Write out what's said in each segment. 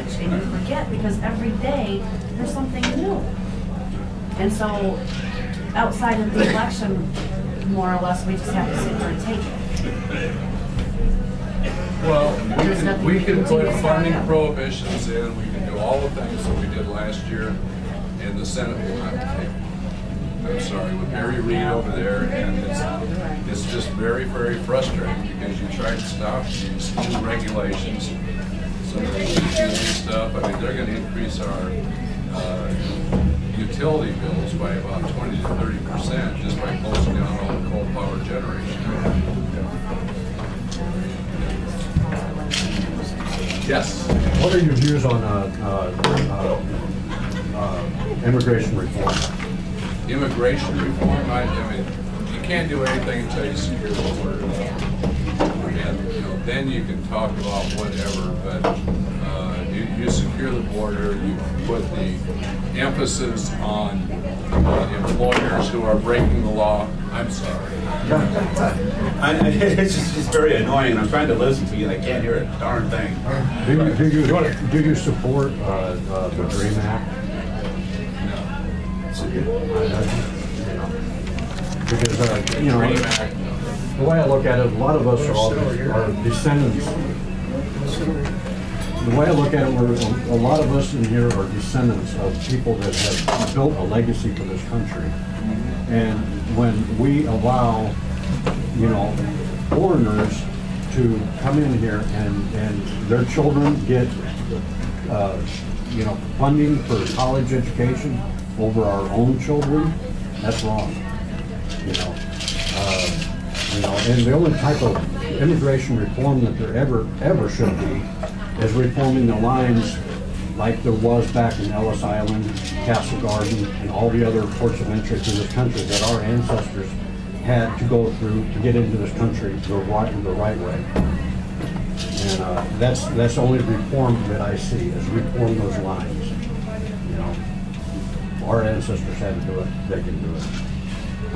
much and you forget because every day there's something new. And so outside of the election, more or less, we just have to sit there and take it. Well, we can put funding prohibitions in, we can do all the things that we did last year, and the Senate will not take it. I'm sorry, with Barry Reid over there, and it's just very, very frustrating because you try to stop these new regulations, some of the EPA stuff. I mean, they're going to increase our utility bills by about 20 to 30% just by closing down all the coal power generation. Yes. What are your views on immigration reform? Immigration reform, I mean, you can't do anything until you secure the border. And you know, then you can talk about whatever, but you secure the border, you put the emphasis on employers who are breaking the law. I'm sorry. It's just very annoying, and I'm trying to listen to you, and I can't hear a darn thing. Do you support the DREAM Act? Because you know, the way I look at it, a lot of us are descendants. The way I look at it, a lot of us in here are descendants of people that have built a legacy for this country. And when we allow, you know, foreigners to come in here and their children get, you know, funding for college education over our own children, that's wrong. You know, and the only type of immigration reform that there ever should be is reforming the lines like there was back in Ellis Island, Castle Garden, and all the other ports of entry to this country that our ancestors had to go through to get into this country the right way. And that's the only reform that I see, is reform those lines. You know, our ancestors had to do it; they can do it.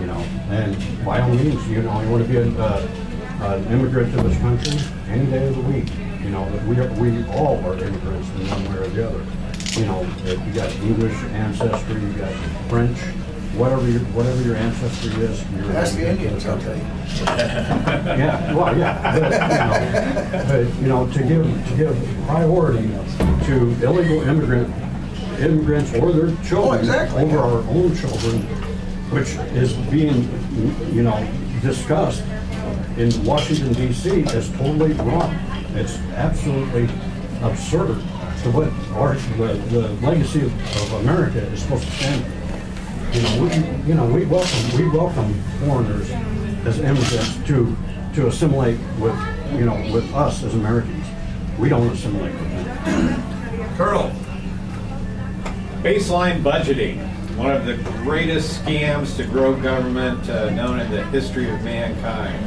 You know, and by all means, you know, you want to be an immigrant to this country any day of the week. You know, we all are immigrants in one way or the other. You know, if you got English ancestry, you got French, whatever your ancestry is. Ask the Indians, I'll tell you. Yeah, well, yeah, but you know, to give priority to illegal immigrants or their children over our own children, which is being, you know, discussed in Washington, D.C., is totally wrong. It's absolutely absurd to what the legacy of America is supposed to stand for. We welcome foreigners as immigrants to assimilate with, you know, with us as Americans. We don't assimilate with them. Colonel. Baseline budgeting, one of the greatest scams to grow government known in the history of mankind.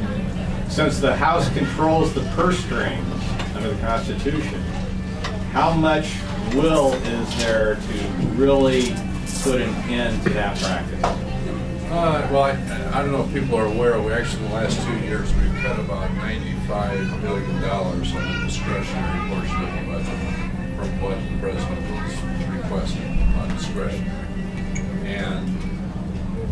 Since the House controls the purse strings under the Constitution, how much will is there to really put an end to that practice? Well, I don't know if people are aware, we actually in the last 2 years we've cut about $95 billion on the discretionary portion of the budget from what the president was requesting on discretionary. And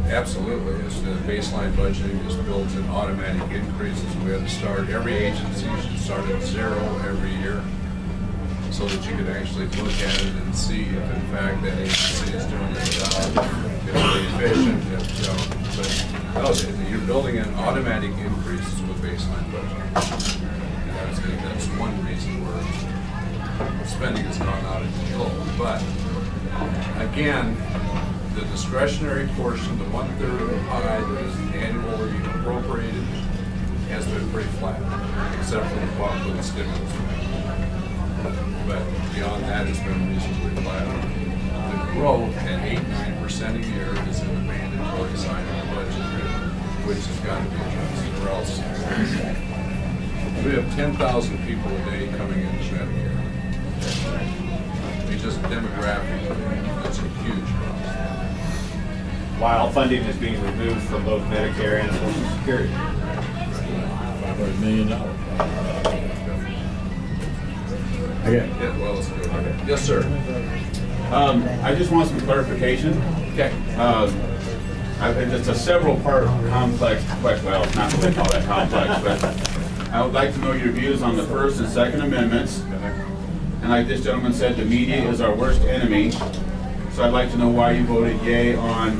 absolutely, it's the baseline budgeting is built in automatic increases. We had to start, every agency should start at 0 every year so that you can actually look at it and see if in fact that agency is doing its job, if they're efficient, but you're building in automatic increases with baseline budgeting. And I think that's one reason where spending has gone out of control. But again, the discretionary portion, the 1/3 of the pie that is annually appropriated, has been pretty flat, except for the bump of the stimulus. But beyond that, it's been reasonably flat. The growth at 8–9% a year is in the mandatory side of the budget, which has got to be adjusted, or else we have 10,000 people a day coming into Medicare. I mean, just demographically, that's a huge problem. While funding is being removed from both Medicare and Social Security. $500 million. Okay. Yeah, well, let's do it. Yes, sir. I just want some clarification. Okay. It's a several part complex question. Well, not really all that complex, but I would like to know your views on the First and Second Amendments. And like this gentleman said, the media is our worst enemy. So I'd like to know why you voted yay on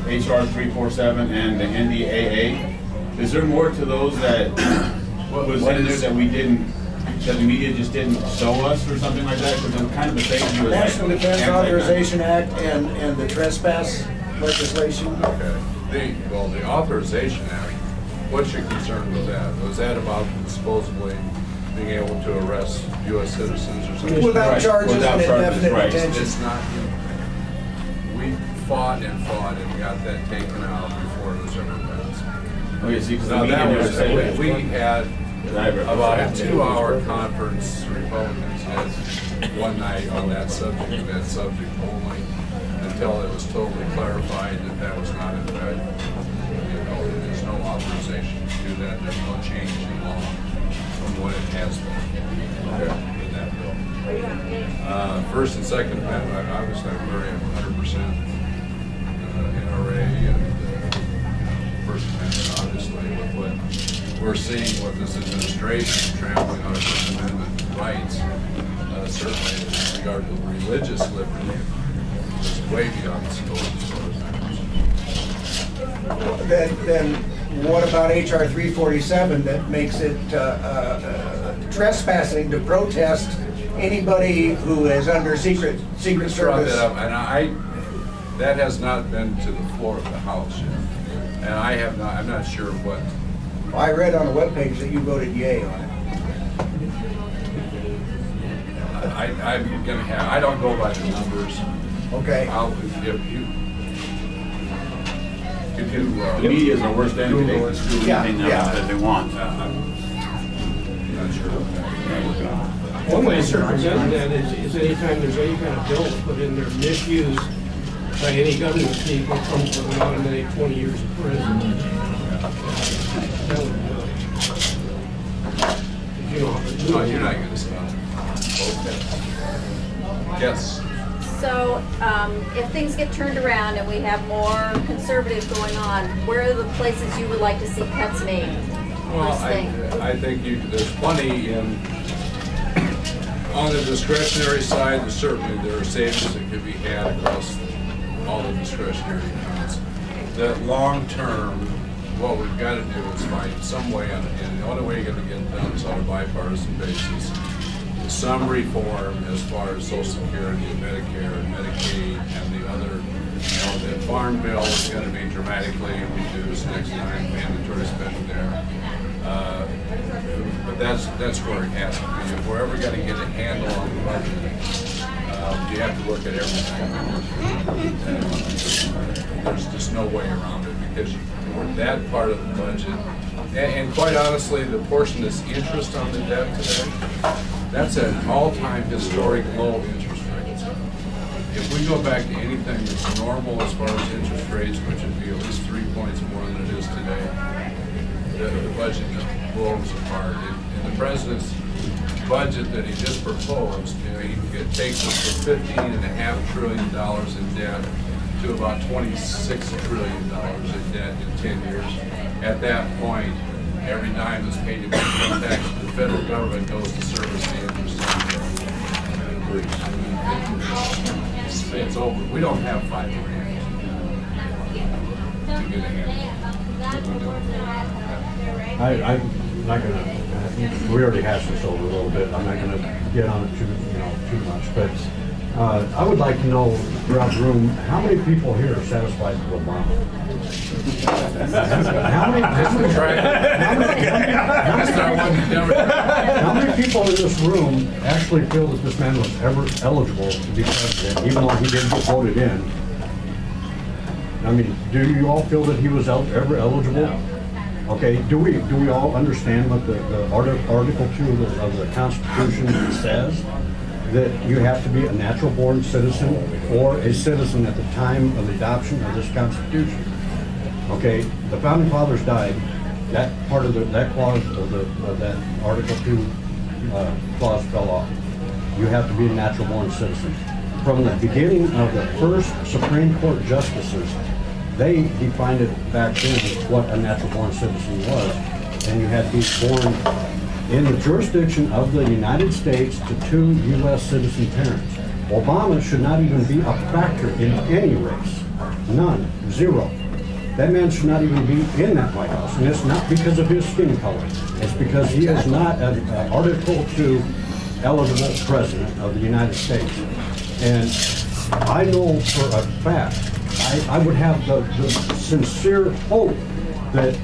HR 347 and the NDAA. Is there more to those that was in there that we didn't, that the media just didn't show us or something like that? Because it's kind of the same view as National like Defense anti-gun. Authorization Act and the trespass legislation. Okay. The Authorization Act, what's your concern with that? Was that about supposedly being able to arrest U.S. citizens or something? Without Right. charges Without and charges, indefinite right. detention. It's not, we fought and got that taken out before it was ever passed. Okay, see, because the Now, media that never was, said that. we had about a 2-hour conference, Republicans had one night on that subject only, until it was totally clarified that that was not in fact, there's no authorization to do that, there's no change in law from what it has been in that bill. First and Second Amendment, obviously I'm very 100% NRA and First Amendment, obviously, with what we're seeing with this administration trampling on First Amendment rights, certainly in regard to religious liberty, is way beyond the scope as far as that is. Then what about HR 347 that makes it trespassing to protest anybody who is under Secret Brought Service? that up, and that has not been to the floor of the House yet, and I'm not sure what. I read on the webpage that you voted yay on it. I'm gonna have. I don't go by the numbers. Okay. I'll give you. The media is our worst enemy. They can screw anything up that they want. I'm not sure. One way to circumvent that is anytime there's any kind of bill put in there misused by any government people comes with an automatic 20 years of prison. That would, No, you're not going to stop. Okay. Yes. So, if things get turned around and we have more conservative going on, where are the places you would like to see cuts made? Well, First thing. I think there's plenty on the discretionary side. Certainly there are savings that could be had across all the discretionary accounts. That long term, what we've got to do is find some way, and the only way you're going to get it done is on a bipartisan basis. Some reform as far as Social Security and Medicare and Medicaid and the other, the Farm Bill is going to be dramatically reduced next time, mandatory spending there. But that's where it has to be. If we're ever going to get a handle on the budget, you have to look at everything. And there's just no way around it because that part of the budget, and quite honestly, the portion that's interest on the debt today, that's an all-time historic low interest rate. If we go back to anything that's normal as far as interest rates, which would be at least 3 points more than it is today, the budget just blows apart. And the president's budget that he just proposed, he takes us from $15.5 trillion in debt to about $26 trillion in debt in 10 years. At that point, every dime that's paid to income tax to the federal government goes to service the interest on debt. It's over. We don't have 5 grand to get a handle. I'm not gonna, we already hashed this over a little bit, I'm not gonna get on it too much, but I would like to know throughout the room, how many people here are satisfied with Obama? How many people in this room actually feel that this man was ever eligible to be president, even though he didn't get voted in? I mean, do you all feel that he was ever eligible? Okay, do we all understand what the Article 2 of the Constitution says? That you have to be a natural born citizen or a citizen at the time of the adoption of this Constitution. Okay, the Founding Fathers died that part of that clause of that Article 2 clause fell off. You have to be a natural born citizen. From the beginning of the first Supreme Court justices, they defined it back then what a natural born citizen was, and you had to be born in the jurisdiction of the United States to 2 U.S. citizen parents. Obama should not even be a factor in any race. None. Zero. That man should not even be in that White House. And it's not because of his skin color. It's because he is not an Article 2 eligible president of the United States. And I know for a fact, I would have the sincere hope that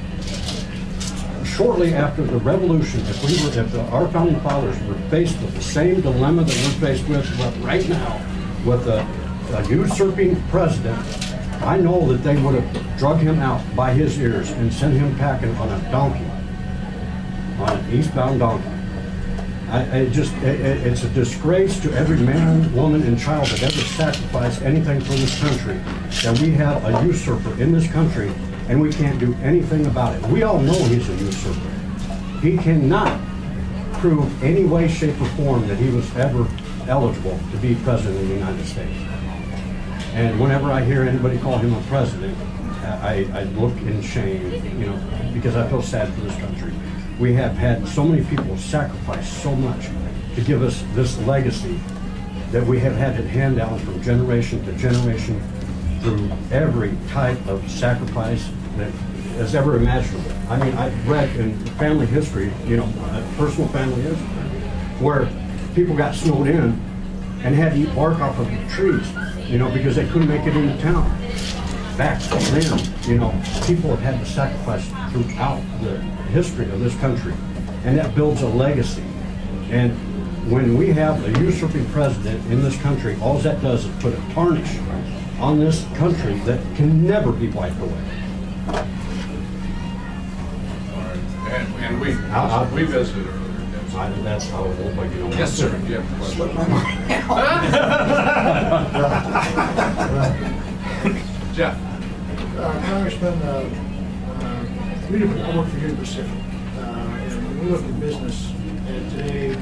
shortly after the revolution, if our founding fathers were faced with the same dilemma that we're faced with right now, with a usurping president, I know that they would have drug him out by his ears and sent him packing on a donkey, on an eastbound donkey. It's a disgrace to every man, woman, and child that ever sacrificed anything for this country that we have a usurper in this country and we can't do anything about it. We all know he's a usurper. He cannot prove any way, shape, or form that he was ever eligible to be president of the United States. And whenever I hear anybody call him a president, I look in shame, you know, because I feel sad for this country. We have had so many people sacrifice so much to give us this legacy that we have had to hand down from generation to generation through every type of sacrifice that is ever imaginable. I mean, I've read in family history, you know, personal family history, where people got snowed in and had to eat bark off of trees, you know, because they couldn't make it into town. Back then, you know, people have had to sacrifice throughout the history of this country, and that builds a legacy. And when we have a usurping president in this country, all that does is put a tarnish on this country that can never be wiped away. All right. And we visited earlier. That's how it will, but you know. Yes, sir. You have a question. Jeff. Congressman, I work for Union Pacific, and when we look at business today,